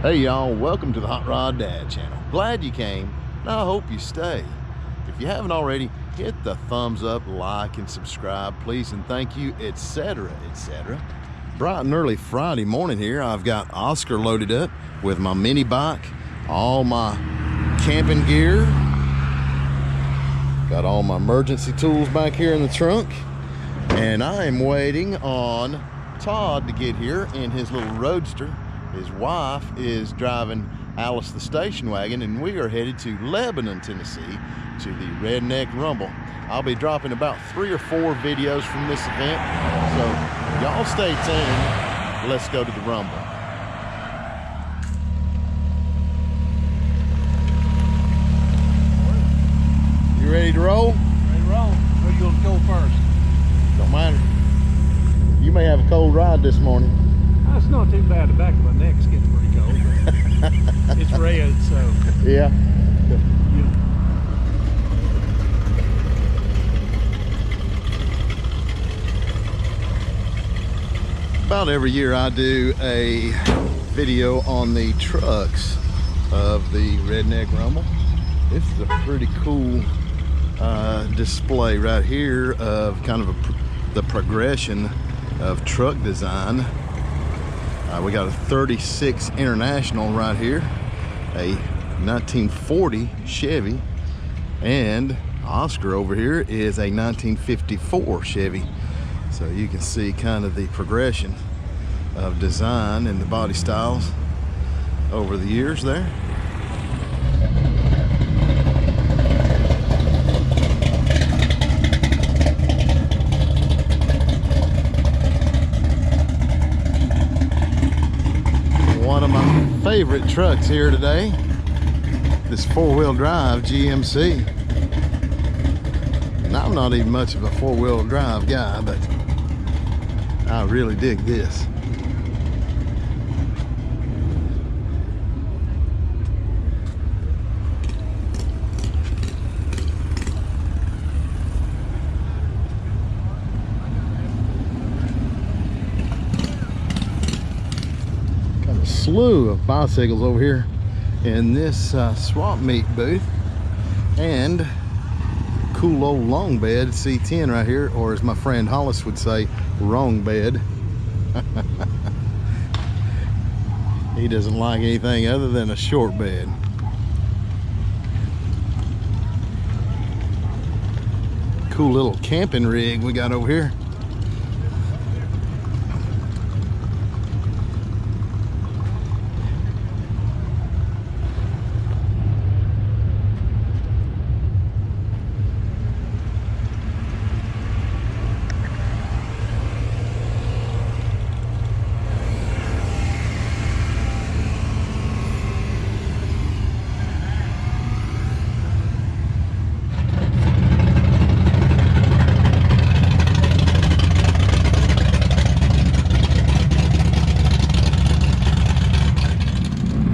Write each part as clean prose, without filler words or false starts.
Hey y'all, welcome to the Hot Rod Dad channel. Glad you came, and I hope you stay. If you haven't already, hit the thumbs up, like, and subscribe, please, and thank you, etc., etc. Bright and early Friday morning here, I've got Oscar loaded up with my mini bike, all my camping gear. Got all my emergency tools back here in the trunk, and I am waiting on Todd to get here in his little roadster. His wife is driving Alice the station wagon, and we are headed to Lebanon, Tennessee to the Redneck Rumble. I'll be dropping about 3 or 4 videos from this event, so y'all stay tuned. Let's go to the Rumble. You ready to roll? Ready to roll. Where you gonna go first? Don't matter. You may have a cold ride this morning. It's not too bad. The back of my neck's getting pretty cold. It's red, so. Yeah. About every year I do a video on the trucks of the Redneck Rumble. This is a pretty cool display right here of kind of the progression of truck design. We got a 36 International right here, a 1940 Chevy, and Oscar over here is a 1954 Chevy. So you can see kind of the progression of design and the body styles over the years there. One of my favorite trucks here today, this 4-wheel drive GMC. And I'm not even much of a 4-wheel drive guy, but I really dig this. Slew of bicycles over here in this swap meet booth, and cool old long bed C10 right here, or as my friend Hollis would say, wrong bed. He doesn't like anything other than a short bed. Cool little camping rig we got over here.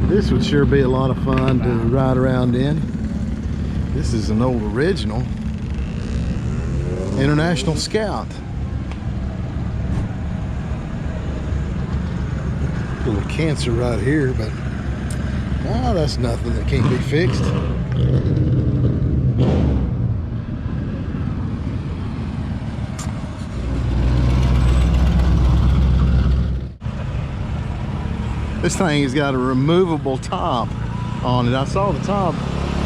This would sure be a lot of fun to ride around in. This is an old original International Scout. A little cancer right here, but that's nothing that can't be fixed. This thing has got a removable top on it. I saw the top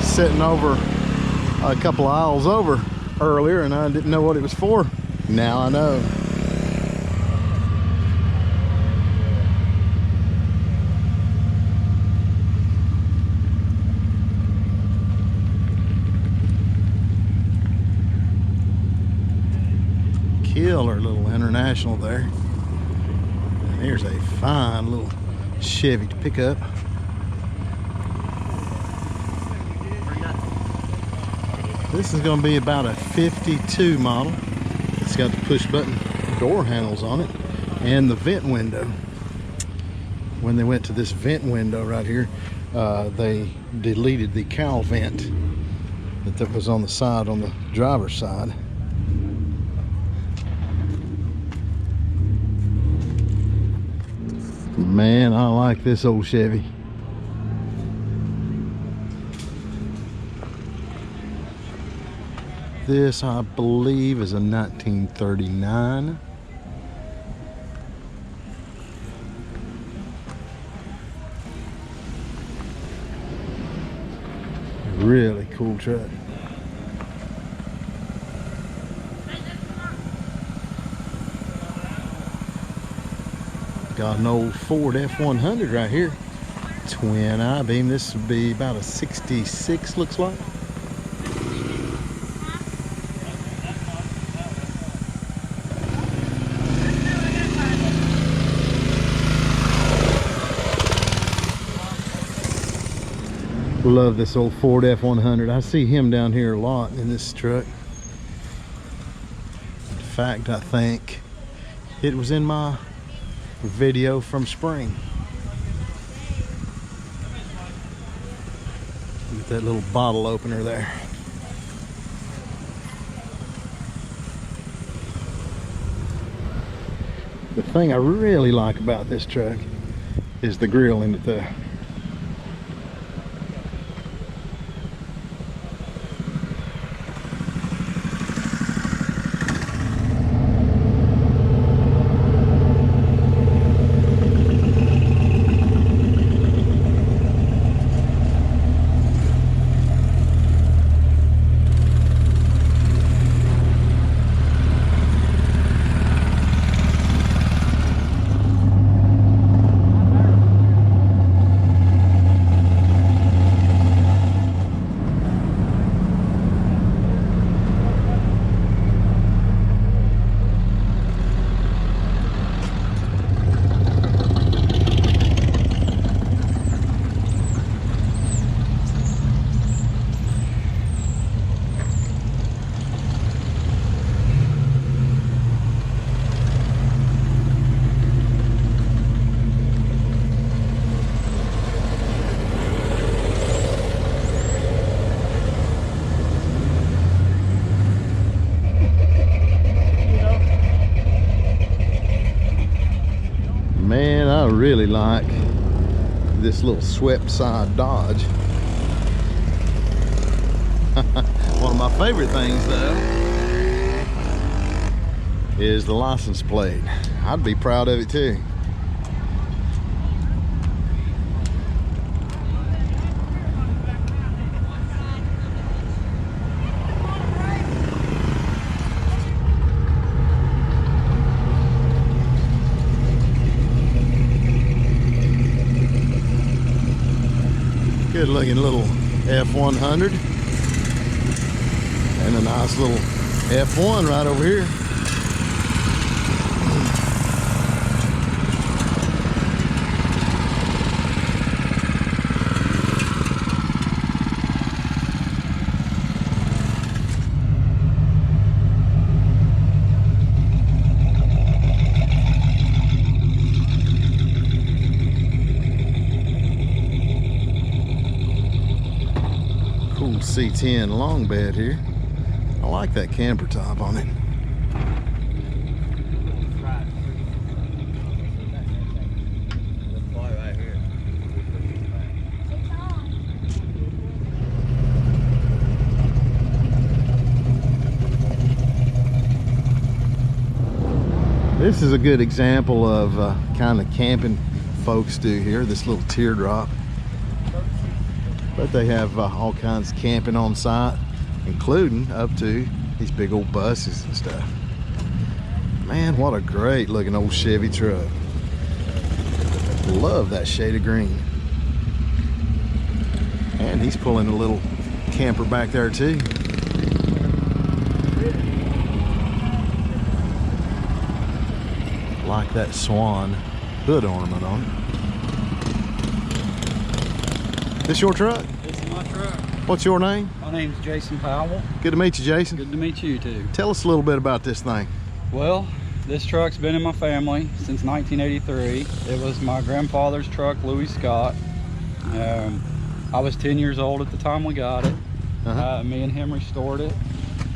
sitting over a couple aisles over earlier, and I didn't know what it was for. Now I know. Killer little International there. And here's a fine little Chevy to pick up. This is going to be about a 52 model. It's got the push button door handles on it and the vent window. When they went to this vent window right here, they deleted the cowl vent that was on the side, on the driver's side. Man, I like this old Chevy. This, I believe, is a 1939. Really cool truck. Got an old Ford F100 right here. Twin I-beam. This would be about a 66, looks like. Love this old Ford F100. I see him down here a lot in this truck. In fact, I think it was in my video from spring. Look at that little bottle opener there. The thing I really like about this truck is the grill in it there. Man, I really like this little swept side Dodge. One of my favorite things though is the license plate. I'd be proud of it too. Good looking little F100 and a nice little F1 right over here. C10 long bed here. I like that camper top on it. This is a good example of kind of camping folks do here, this little teardrop. But they have all kinds of camping on site, including up to these big old buses and stuff. Man, what a great looking old Chevy truck. Love that shade of green. And he's pulling a little camper back there too. Like that swan hood ornament on it. This your truck? This is my truck. What's your name? My name's Jason Powell. Good to meet you, Jason. Good to meet you too. Tell us a little bit about this thing. Well, this truck's been in my family since 1983. It was my grandfather's truck, Louis Scott. I was 10 years old at the time we got it. Me and him restored it.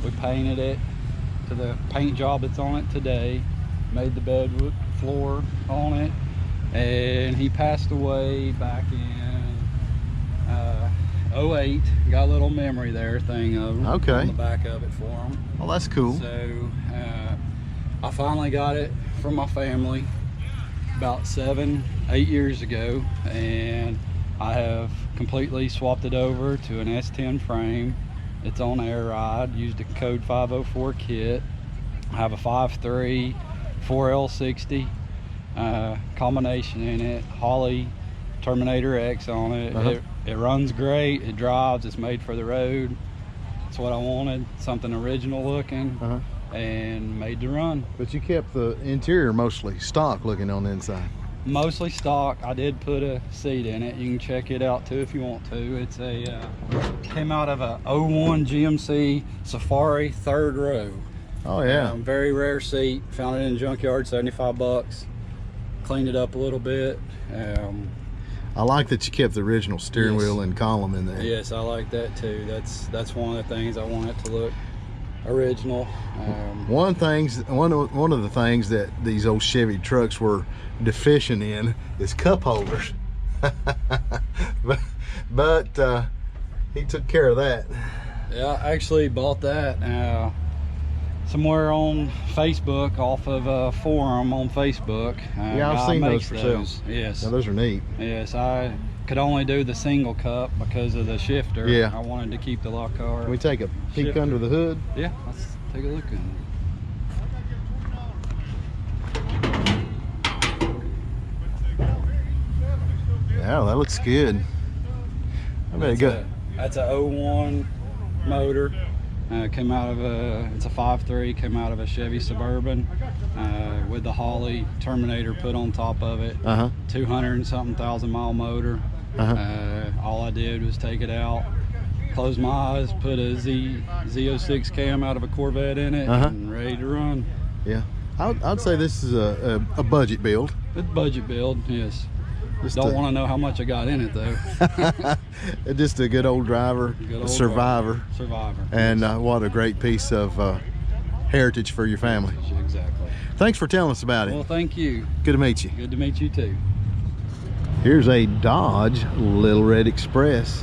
We painted it to the paint job that's on it today. Made the bed floor on it. And he passed away back in 08. Got a little memory there thing of Okay. on the back of it for them. Well, that's cool. So I finally got it from my family about 7-8 years ago, and I have completely swapped it over to an S10 frame. It's on air ride, used a code 504 kit. I have a 5.3 4L60 combination in it, Holley Terminator X on it. It runs great, it drives, it's made for the road. It's what I wanted, something original looking and made to run. But you kept the interior mostly stock looking on the inside. Mostly stock. I did put a seat in it. You can check it out too if you want to. It's a came out of a 01 GMC Safari 3rd row. Oh yeah. Very rare seat. Found it in a junkyard, 75 bucks. Cleaned it up a little bit. I like that you kept the original steering wheel and column in there. Yes, I like that too. That's one of the things I want it to look original. One of the things that these old Chevy trucks were deficient in is cup holders. but he took care of that. Yeah, I actually bought that somewhere on Facebook, off of a forum on Facebook. Yeah, I've seen those for sale. Yes. Now, those are neat. Yes, I could only do the single cup because of the shifter. Yeah. I wanted to keep the lock car. Can we take a peek shifter under the hood? Yeah, let's take a look at it. Yeah, that looks good. I bet it got. That's a 01 motor. Came out of it's a 5.3, came out of a Chevy Suburban with the Holley Terminator put on top of it. 200 and something thousand mile motor. All I did was take it out, close my eyes, put a Z06 cam out of a Corvette in it, and ready to run. Yeah, I'd say this is a budget build. It's a budget build, yes. Just Don't want to know how much I got in it though. Just a good old driver, a survivor. Survivor. And what a great piece of heritage for your family. Exactly. Thanks for telling us about it. Well, thank you. Good to meet you. Good to meet you too. Here's a Dodge Little Red Express.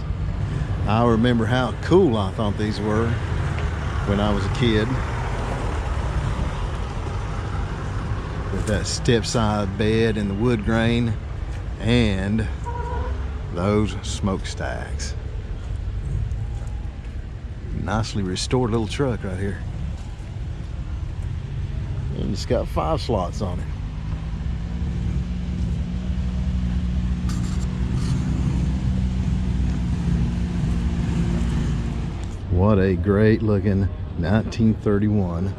I remember how cool I thought these were when I was a kid. With that step side bed and the wood grain and those smokestacks. Nicely restored little truck right here. And it's got 5 slots on it. What a great looking 1931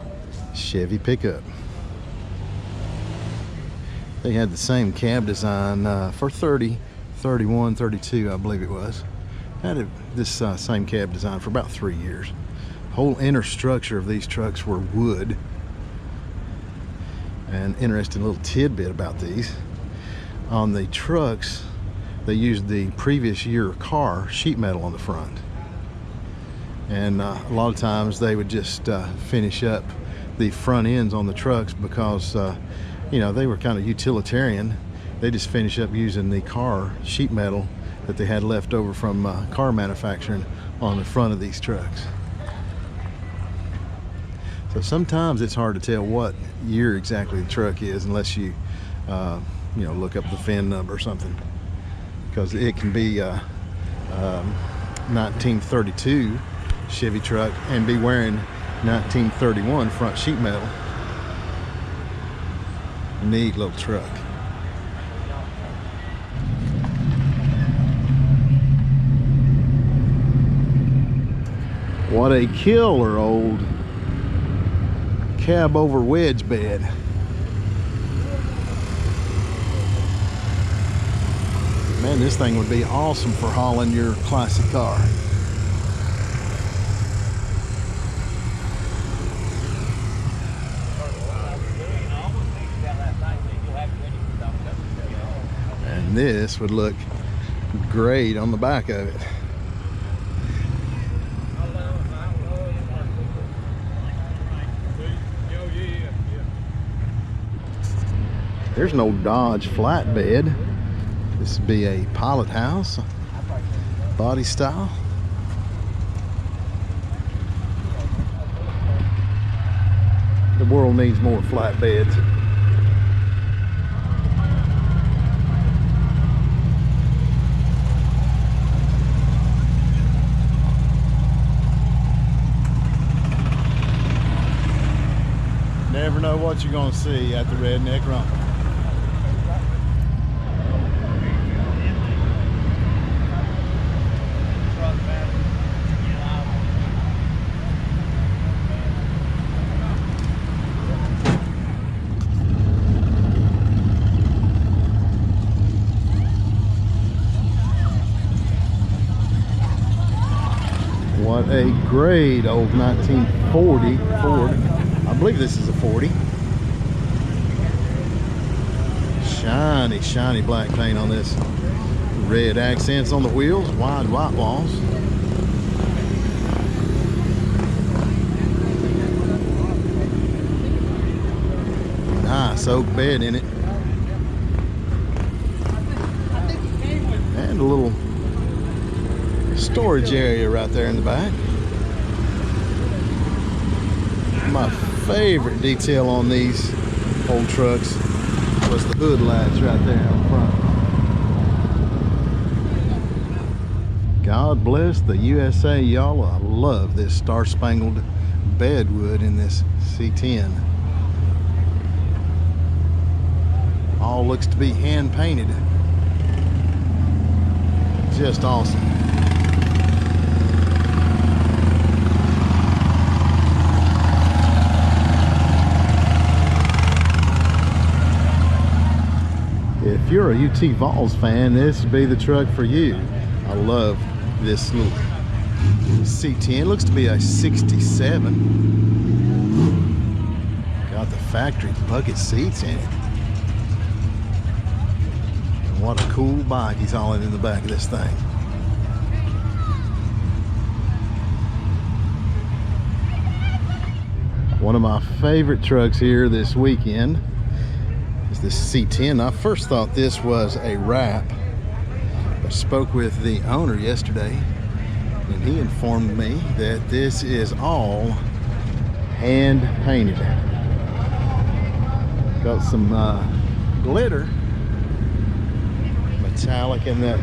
Chevy pickup. They had the same cab design for 30, 31, 32, I believe it was. Had this same cab design for about 3 years. Whole inner structure of these trucks were wood. An interesting little tidbit about these. On the trucks, they used the previous year car sheet metal on the front. And a lot of times they would just finish up the front ends on the trucks because you know, they were kind of utilitarian. They just finish up using the car sheet metal that they had left over from car manufacturing on the front of these trucks. So sometimes it's hard to tell what year exactly the truck is unless you you know, look up the VIN number or something, because it can be 1932 Chevy truck and be wearing 1931 front sheet metal. Neat little truck. What a killer old cab over wedge bed. Man, this thing would be awesome for hauling your classic car. And this would look great on the back of it. There's no Dodge flatbed. This would be a pilot house. body style. The world needs more flatbeds. Never know what you're gonna see at the Redneck Rumble. What a great old 1940 Ford. I believe this is a 40. Shiny, shiny black paint on this. Red accents on the wheels, wide white walls. Nice oak bed in it. And a little storage area right there in the back. My favorite detail on these old trucks was the hood lights right there in front. God bless the USA, y'all. I love this star-spangled bedwood in this C10. All looks to be hand painted. Just awesome. If you're a UT Vols fan, this would be the truck for you. I love this little C10. It looks to be a 67. Got the factory bucket seats in it. And what a cool bike he's hauling in the back of this thing. One of my favorite trucks here this weekend is this C10. I first thought this was a wrap. I spoke with the owner yesterday and he informed me that this is all hand painted. Got some glitter, metallic in that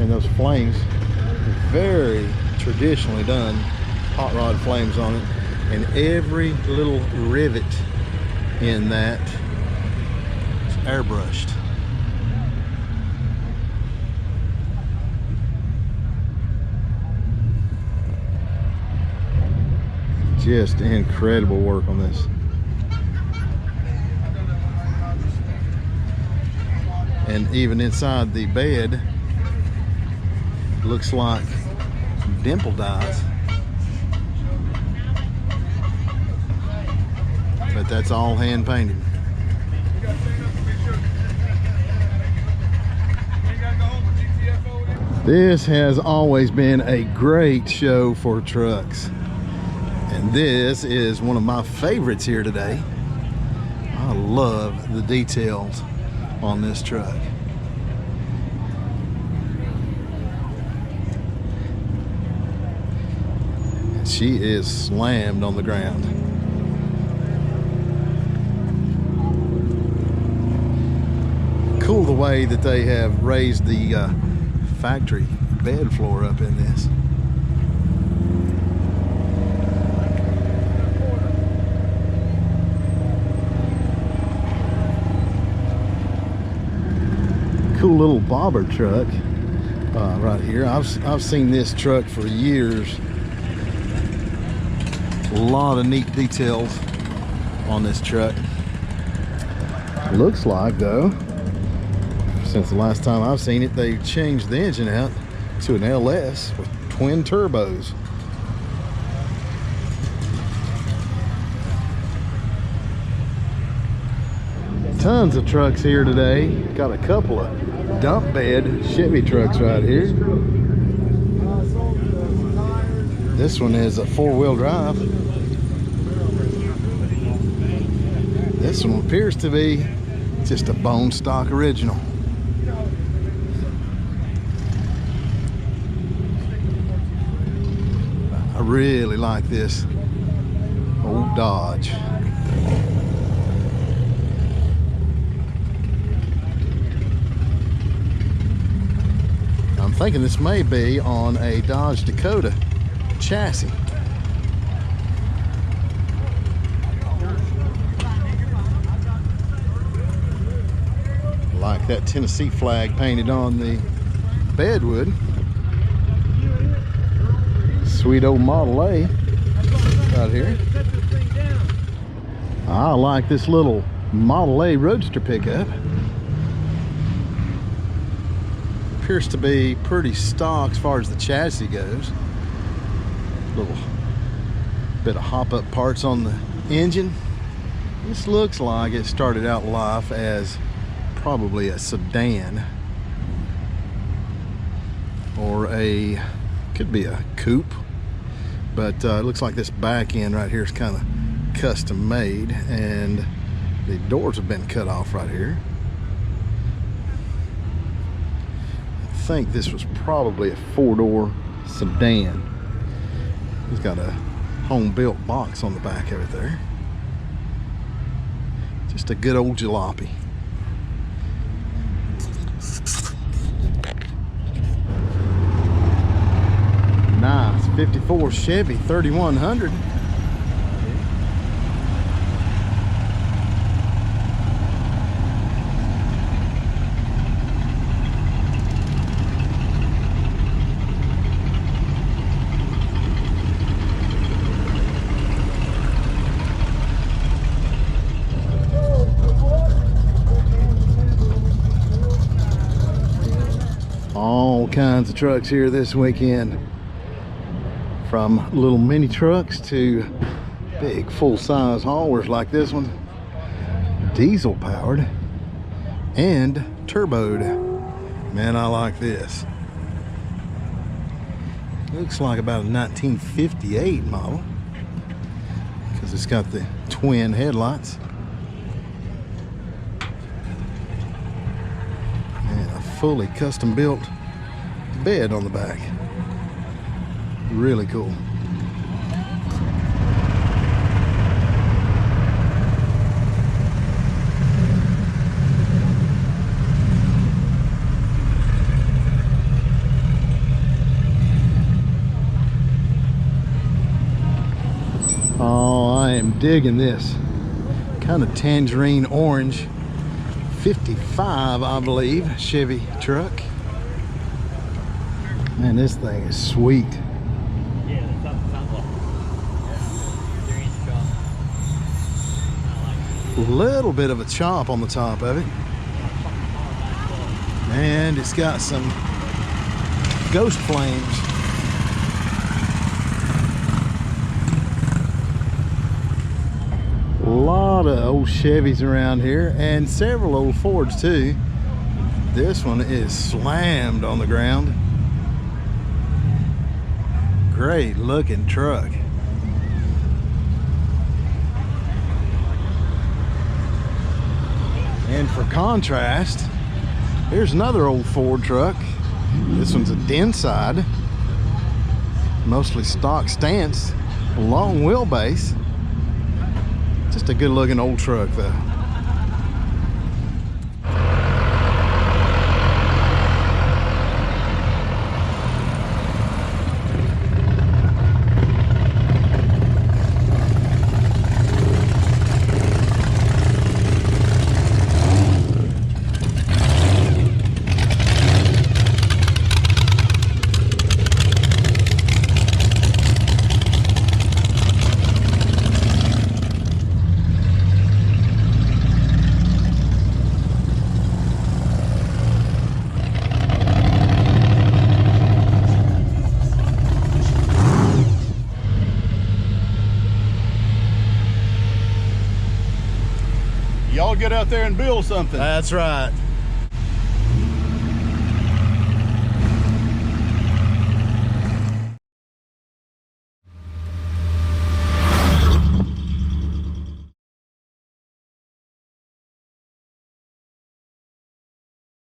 in those flames. Very traditionally done hot rod flames on it, and every little rivet in that is airbrushed. Just incredible work on this. And even inside the bed, looks like dimple dyes. But that's all hand painted. This has always been a great show for trucks. And this is one of my favorites here today. I love the details on this truck. And she is slammed on the ground. Cool the way that they have raised the factory bed floor up in this. Cool little bobber truck right here. I've seen this truck for years. A lot of neat details on this truck. Looks like though, since the last time I've seen it, they've changed the engine out to an LS with twin turbos. Tons of trucks here today. Got a couple of dump bed Chevy trucks right here. This one is a four-wheel drive. This one appears to be just a bone stock original. really like this old Dodge. I'm thinking this may be on a Dodge Dakota chassis. Like that Tennessee flag painted on the bedwood. Sweet old Model A right here. I like this little Model A Roadster pickup. Appears to be pretty stock as far as the chassis goes. Little bit of hop-up parts on the engine. This looks like it started out life as probably a sedan or could be a coupe, but it looks like this back end right here is kind of custom made, and the doors have been cut off right here. I think this was probably a 4-door sedan. It's got a home-built box on the back of it there. Just a good old jalopy. Nice 54 Chevy 3100. All kinds of trucks here this weekend. From little mini trucks to big full-size haulers like this one, diesel powered and turboed. Man, I like this. Looks like about a 1958 model because it's got the twin headlights and a fully custom built bed on the back. Really cool. Oh, I am digging this. Kind of tangerine orange 55, I believe, Chevy truck. Man, this thing is sweet. Little bit of a chop on the top of it, and it's got some ghost flames. A lot of old Chevys around here and several old Fords too. This one is slammed on the ground. Great looking truck. And for contrast, here's another old Ford truck. This one's a den side, mostly stock stance, long wheelbase. Just a good looking old truck though. Y'all get out there and build something. That's right.